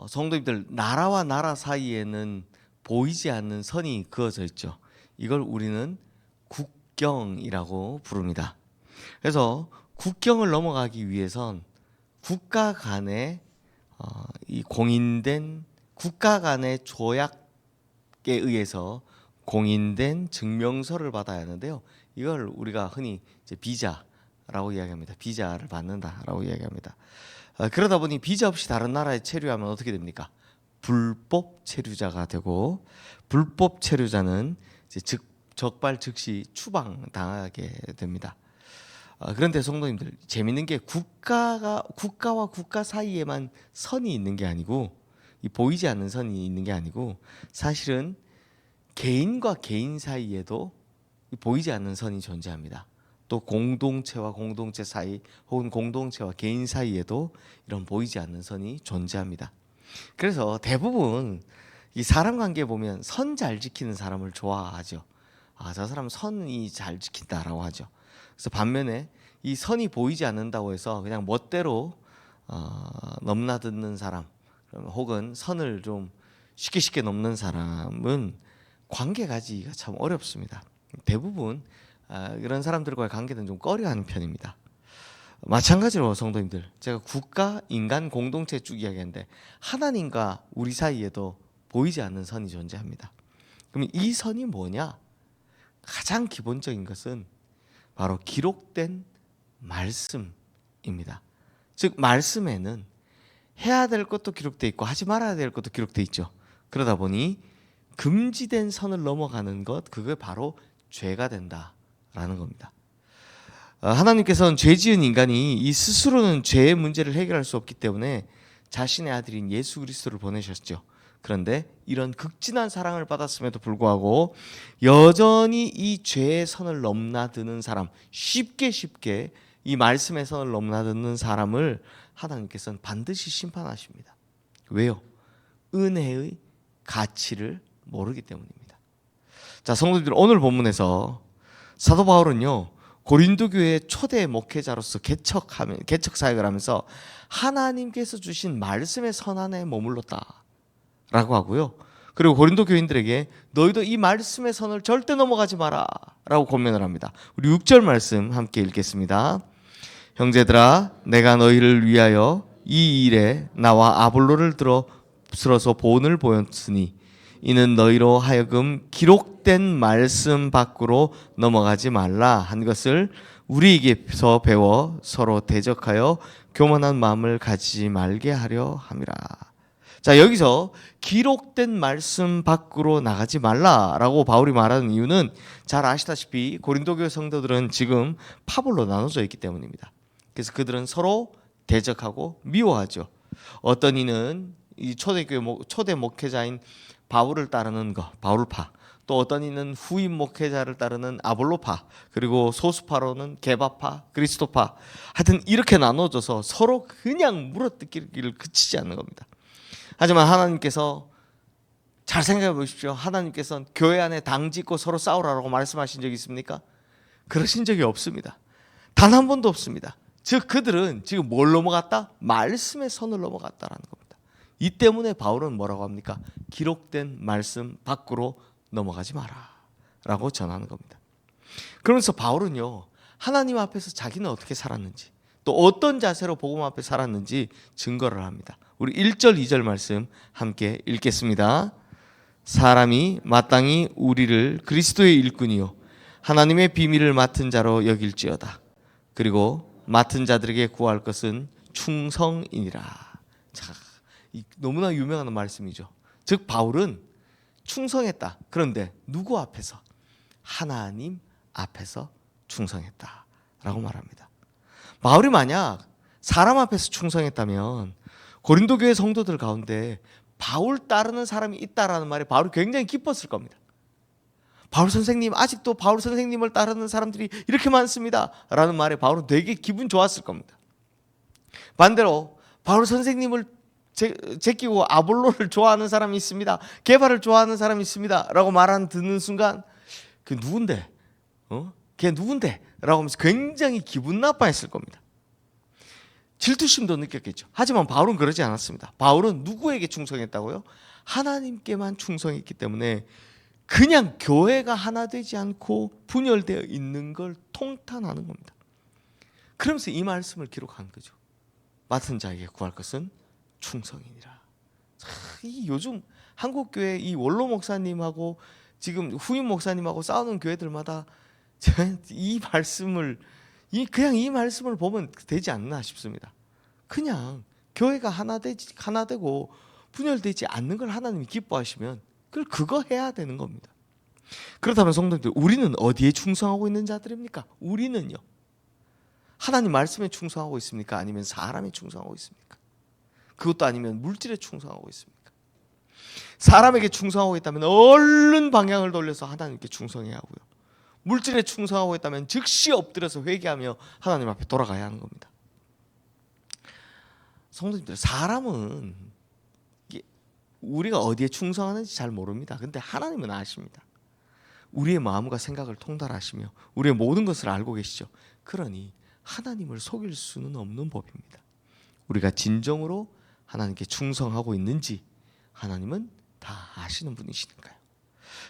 성도님들, 나라와 나라 사이에는 보이지 않는 선이 그어져 있죠. 이걸 우리는 국경이라고 부릅니다. 그래서 국경을 넘어가기 위해선 국가 간의 이 공인된 국가 간의 조약에 의해서 공인된 증명서를 받아야 하는데요. 이걸 우리가 흔히 이제 비자라고 이야기합니다. 비자를 받는다라고 이야기합니다. 그러다 보니 비자 없이 다른 나라에 체류하면 어떻게 됩니까? 불법 체류자가 되고, 불법 체류자는 이제 적발 즉시 추방당하게 됩니다. 그런데 성도님들, 재밌는 게 국가와 국가 사이에만 선이 있는 게 아니고, 이 보이지 않는 선이 있는 게 아니고, 사실은 개인과 개인 사이에도 보이지 않는 선이 존재합니다. 또 공동체와 공동체 사이, 혹은 공동체와 개인 사이에도 이런 보이지 않는 선이 존재합니다. 그래서 대부분 이 사람 관계 보면 선 잘 지키는 사람을 좋아하죠. 저 사람 선이 잘 지킨다라고 하죠. 그래서 반면에 이 선이 보이지 않는다고 해서 그냥 멋대로 넘나드는 사람, 혹은 선을 좀 쉽게 넘는 사람은 관계 가지기가 참 어렵습니다. 대부분 이런 사람들과의 관계는 좀 꺼려하는 편입니다. 마찬가지로 성도님들, 제가 국가, 인간, 공동체 쭉 이야기했는데 하나님과 우리 사이에도 보이지 않는 선이 존재합니다. 그럼 이 선이 뭐냐? 가장 기본적인 것은 바로 기록된 말씀입니다. 즉 말씀에는 해야 될 것도 기록되어 있고 하지 말아야 될 것도 기록되어 있죠. 그러다 보니 금지된 선을 넘어가는 것, 그게 바로 죄가 된다라는 겁니다. 하나님께서는 죄 지은 인간이 이 스스로는 죄의 문제를 해결할 수 없기 때문에 자신의 아들인 예수 그리스도를 보내셨죠. 그런데 이런 극진한 사랑을 받았음에도 불구하고 여전히 이 죄의 선을 넘나드는 사람, 쉽게 이 말씀의 선을 넘나드는 사람을 하나님께서는 반드시 심판하십니다. 왜요? 은혜의 가치를 모르기 때문입니다. 자, 성도들, 오늘 본문에서 사도 바울은요, 고린도 교회의 초대 목회자로서 개척 사역을 하면서 하나님께서 주신 말씀의 선 안에 머물렀다라고 하고요. 그리고 고린도 교인들에게 너희도 이 말씀의 선을 절대 넘어가지 마라 라고 권면을 합니다. 우리 6절 말씀 함께 읽겠습니다. 형제들아, 내가 너희를 위하여 이 일에 나와 아볼로를 들어서 본을 보였으니 이는 너희로 하여금 기록된 말씀 밖으로 넘어가지 말라 한 것을 우리에게서 배워 서로 대적하여 교만한 마음을 가지지 말게 하려 함이라. 자, 여기서 기록된 말씀 밖으로 나가지 말라라고 바울이 말하는 이유는 잘 아시다시피 고린도 교회 성도들은 지금 파벌로 나눠져 있기 때문입니다. 그래서 그들은 서로 대적하고 미워하죠. 어떤 이는 이 초대 목회자인 바울을 따르는 바울파, 또 어떤 이는 후임 목회자를 따르는 아볼로파, 그리고 소수파로는 게바파, 그리스도파, 하여튼 이렇게 나눠져서 서로 그냥 물어뜯기를 그치지 않는 겁니다. 하지만 하나님께서 잘 생각해 보십시오. 하나님께서는 교회 안에 당 짓고 서로 싸우라고 말씀하신 적이 있습니까? 그러신 적이 없습니다. 단 한 번도 없습니다. 즉 그들은 지금 뭘 넘어갔다? 말씀의 선을 넘어갔다라는 겁니다. 이 때문에 바울은 뭐라고 합니까? 기록된 말씀 밖으로 넘어가지 마라 라고 전하는 겁니다. 그러면서 바울은요, 하나님 앞에서 자기는 어떻게 살았는지, 또 어떤 자세로 복음 앞에 살았는지 증거를 합니다. 우리 1절 2절 말씀 함께 읽겠습니다. 사람이 마땅히 우리를 그리스도의 일꾼이요 하나님의 비밀을 맡은 자로 여길지어다. 그리고 맡은 자들에게 구할 것은 충성이니라. 자, 너무나 유명한 말씀이죠. 즉 바울은 충성했다. 그런데 누구 앞에서? 하나님 앞에서 충성했다라고 말합니다. 바울이 만약 사람 앞에서 충성했다면 고린도 교회 성도들 가운데 바울 따르는 사람이 있다라는 말에 바울이 굉장히 기뻤을 겁니다. 바울 선생님, 아직도 바울 선생님을 따르는 사람들이 이렇게 많습니다 라는 말에 바울은 되게 기분 좋았을 겁니다. 반대로 바울 선생님을 제끼고 아볼로를 좋아하는 사람이 있습니다, 게바를 좋아하는 사람이 있습니다 라고 듣는 순간 그 누군데? 걔 누군데? 라고 하면서 굉장히 기분 나빠했을 겁니다. 질투심도 느꼈겠죠. 하지만 바울은 그러지 않았습니다. 바울은 누구에게 충성했다고요? 하나님께만 충성했기 때문에 그냥 교회가 하나 되지 않고 분열되어 있는 걸 통탄하는 겁니다. 그러면서 이 말씀을 기록한 거죠. 맡은 자에게 구할 것은 충성이니라. 이 요즘 한국 교회 이 원로 목사님하고 지금 후임 목사님하고 싸우는 교회들마다 이 말씀을 그냥 이 말씀을 보면 되지 않나 싶습니다. 그냥 교회가 하나 되고 분열되지 않는 걸 하나님이 기뻐하시면 그거 해야 되는 겁니다. 그렇다면 성도님들, 우리는 어디에 충성하고 있는 자들입니까? 우리는요, 하나님 말씀에 충성하고 있습니까? 아니면 사람에 충성하고 있습니까? 그것도 아니면 물질에 충성하고 있습니까? 사람에게 충성하고 있다면 얼른 방향을 돌려서 하나님께 충성해야 하고요, 물질에 충성하고 있다면 즉시 엎드려서 회개하며 하나님 앞에 돌아가야 하는 겁니다. 성도님들, 사람은 우리가 어디에 충성하는지 잘 모릅니다. 근데 하나님은 아십니다. 우리의 마음과 생각을 통달하시며 우리의 모든 것을 알고 계시죠. 그러니 하나님을 속일 수는 없는 법입니다. 우리가 진정으로 하나님께 충성하고 있는지 하나님은 다 아시는 분이시니까요.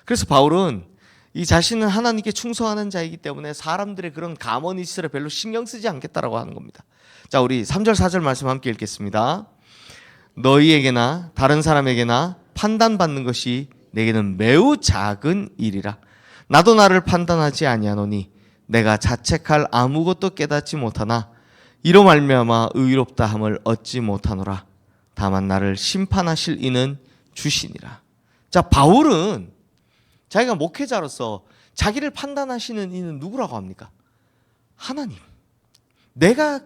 그래서 바울은 이 자신은 하나님께 충성하는 자이기 때문에 사람들의 그런 가머니스를 별로 신경 쓰지 않겠다라고 하는 겁니다. 자, 우리 3절 4절 말씀 함께 읽겠습니다. 너희에게나 다른 사람에게나 판단받는 것이 내게는 매우 작은 일이라. 나도 나를 판단하지 아니하노니 내가 자책할 아무것도 깨닫지 못하나 이로 말미암아 의롭다 함을 얻지 못하노라. 다만 나를 심판하실 이는 주시니라. 자, 바울은 자기가 목회자로서 자기를 판단하시는 이는 누구라고 합니까? 하나님.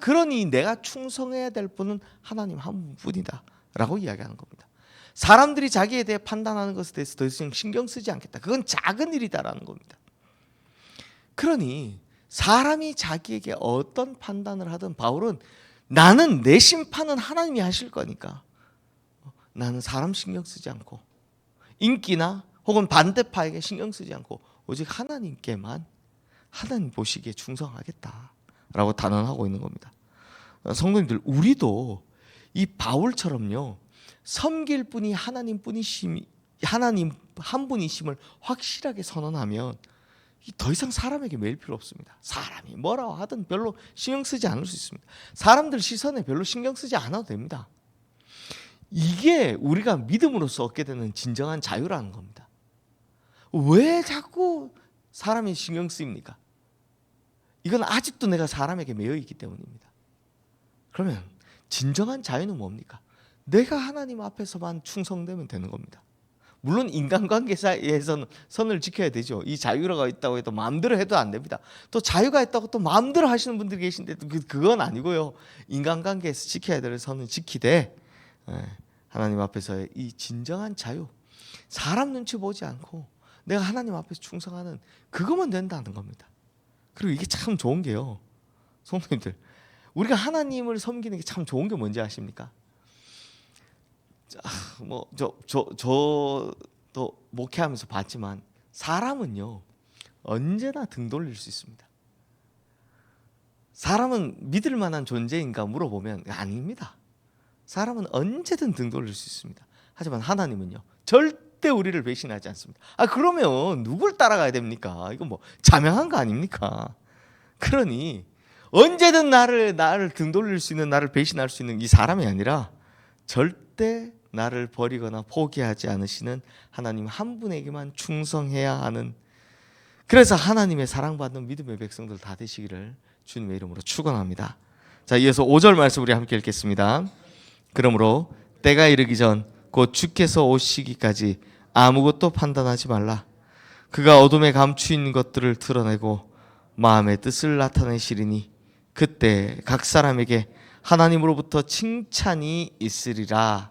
그러니 내가 충성해야 될 분은 하나님 한 분이다 라고 이야기하는 겁니다. 사람들이 자기에 대해 판단하는 것에 대해서 더 이상 신경 쓰지 않겠다. 그건 작은 일이다라는 겁니다. 그러니 사람이 자기에게 어떤 판단을 하든 바울은 나는 내 심판은 하나님이 하실 거니까 나는 사람 신경 쓰지 않고 인기나 혹은 반대파에게 신경 쓰지 않고 오직 하나님께만 하나님 보시기에 충성하겠다라고 단언하고 있는 겁니다. 성도님들, 우리도 이 바울처럼요, 섬길 분이 하나님 한 분이심을 확실하게 선언하면 더 이상 사람에게 매일 필요 없습니다. 사람이 뭐라고 하든 별로 신경 쓰지 않을 수 있습니다. 사람들 시선에 별로 신경 쓰지 않아도 됩니다. 이게 우리가 믿음으로써 얻게 되는 진정한 자유라는 겁니다. 왜 자꾸 사람이 신경 쓰입니까? 이건 아직도 내가 사람에게 매여 있기 때문입니다. 그러면 진정한 자유는 뭡니까? 내가 하나님 앞에서만 충성되면 되는 겁니다. 물론 인간관계에서는 선을 지켜야 되죠. 이 자유가 있다고 해도 마음대로 해도 안 됩니다. 또 자유가 있다고 또 마음대로 하시는 분들이 계신데 그건 아니고요. 인간관계에서 지켜야 될 선은 지키되 하나님 앞에서 이 진정한 자유, 사람 눈치 보지 않고 내가 하나님 앞에서 충성하는 그거면 된다는 겁니다. 그리고 이게 참 좋은 게요, 성도님들, 우리가 하나님을 섬기는 게 참 좋은 게 뭔지 아십니까? 저도 목회하면서 봤지만 사람은요 언제나 등 돌릴 수 있습니다. 사람은 믿을 만한 존재인가 물어보면 아닙니다. 사람은 언제든 등 돌릴 수 있습니다. 하지만 하나님은요 절대 우리를 배신하지 않습니다. 그러면 누굴 따라가야 됩니까? 이거 뭐 자명한 거 아닙니까? 그러니 언제든 나를 등 돌릴 수 있는, 나를 배신할 수 있는 이 사람이 아니라 절대 나를 버리거나 포기하지 않으시는 하나님 한 분에게만 충성해야 하는, 그래서 하나님의 사랑받는 믿음의 백성들 다 되시기를 주님의 이름으로 축원합니다. 자, 이어서 5절 말씀 우리 함께 읽겠습니다. 그러므로 때가 이르기 전 곧 주께서 오시기까지 아무것도 판단하지 말라. 그가 어둠에 감추인 것들을 드러내고 마음의 뜻을 나타내시리니 그때 각 사람에게 하나님으로부터 칭찬이 있으리라.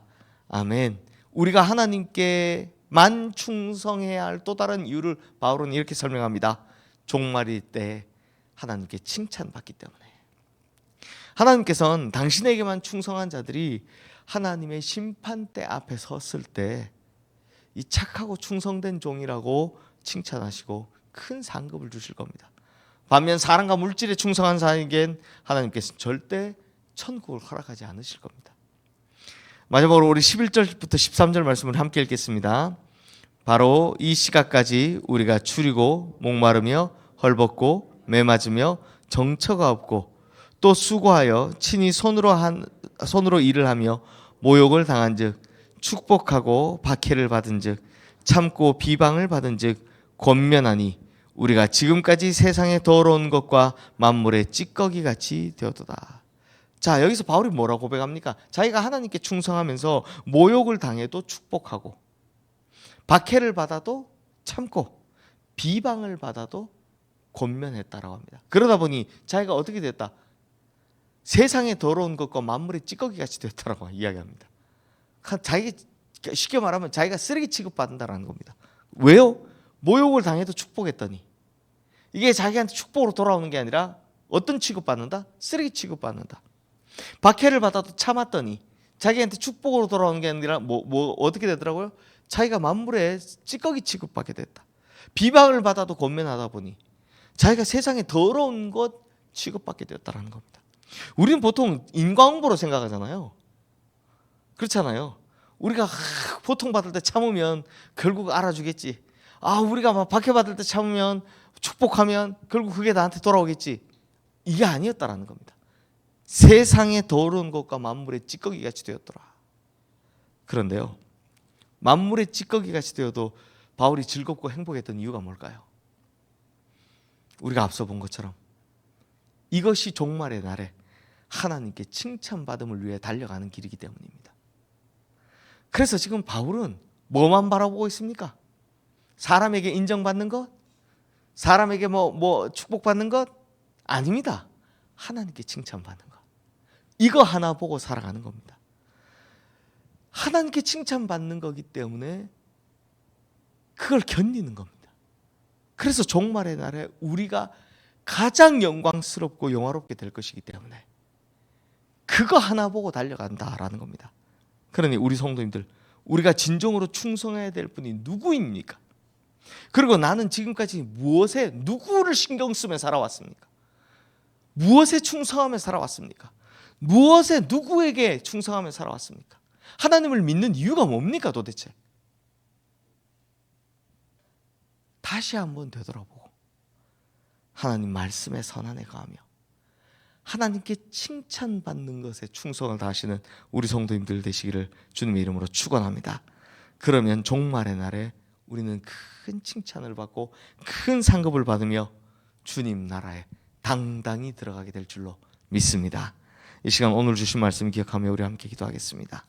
아멘. 우리가 하나님께만 충성해야 할 또 다른 이유를 바울은 이렇게 설명합니다. 종말일 때 하나님께 칭찬받기 때문에. 하나님께서는 당신에게만 충성한 자들이 하나님의 심판대 앞에 섰을 때 이 착하고 충성된 종이라고 칭찬하시고 큰 상급을 주실 겁니다. 반면 사랑과 물질에 충성한 자에겐 하나님께서 절대 천국을 허락하지 않으실 겁니다. 마지막으로 우리 11절부터 13절 말씀을 함께 읽겠습니다. 바로 이 시각까지 우리가 추리고 목마르며 헐벗고 매맞으며 정처가 없고 또 수고하여 친히 손으로 일을 하며 모욕을 당한즉 축복하고 박해를 받은즉 참고 비방을 받은즉 권면하니 우리가 지금까지 세상의 더러운 것과 만물의 찌꺼기 같이 되었도다. 자, 여기서 바울이 뭐라고 고백합니까? 자기가 하나님께 충성하면서 모욕을 당해도 축복하고 박해를 받아도 참고 비방을 받아도 권면했다라고 합니다. 그러다 보니 자기가 어떻게 됐다? 세상의 더러운 것과 만물의 찌꺼기 같이 됐다라고 이야기합니다. 쉽게 말하면 자기가 쓰레기 취급받는다라는 겁니다. 왜요? 모욕을 당해도 축복했더니 이게 자기한테 축복으로 돌아오는 게 아니라 어떤 취급받는다? 쓰레기 취급받는다. 박해를 받아도 참았더니 자기한테 축복으로 돌아오는 게 아니라 어떻게 되더라고요? 자기가 만물의 찌꺼기 취급받게 됐다. 비방을 받아도 권면하다 보니 자기가 세상에 더러운 것 취급받게 되었다는 겁니다. 우리는 보통 인과응보로 생각하잖아요. 그렇잖아요. 우리가 고통받을 때 참으면 결국 알아주겠지. 우리가 막 박해받을 때 참으면 축복하면 결국 그게 나한테 돌아오겠지. 이게 아니었다라는 겁니다. 세상에 더러운 것과 만물의 찌꺼기 같이 되었더라. 그런데요, 만물의 찌꺼기 같이 되어도 바울이 즐겁고 행복했던 이유가 뭘까요? 우리가 앞서 본 것처럼 이것이 종말의 날에 하나님께 칭찬받음을 위해 달려가는 길이기 때문입니다. 그래서 지금 바울은 뭐만 바라보고 있습니까? 사람에게 인정받는 것? 사람에게 축복받는 것? 아닙니다. 하나님께 칭찬받는 것. 이거 하나 보고 살아가는 겁니다. 하나님께 칭찬받는 거기 때문에 그걸 견디는 겁니다. 그래서 종말의 날에 우리가 가장 영광스럽고 영화롭게 될 것이기 때문에 그거 하나 보고 달려간다라는 겁니다. 그러니 우리 성도님들, 우리가 진정으로 충성해야 될 분이 누구입니까? 그리고 나는 지금까지 누구를 신경 쓰며 살아왔습니까? 무엇에 충성하며 살아왔습니까? 누구에게 충성하며 살아왔습니까? 하나님을 믿는 이유가 뭡니까 도대체? 다시 한번 되돌아보고 하나님 말씀에 선한에 거하며 하나님께 칭찬받는 것에 충성을 다하시는 우리 성도님들 되시기를 주님의 이름으로 축원합니다. 그러면 종말의 날에 우리는 큰 칭찬을 받고 큰 상급을 받으며 주님 나라에 당당히 들어가게 될 줄로 믿습니다. 이 시간 오늘 주신 말씀 기억하며 우리 함께 기도하겠습니다.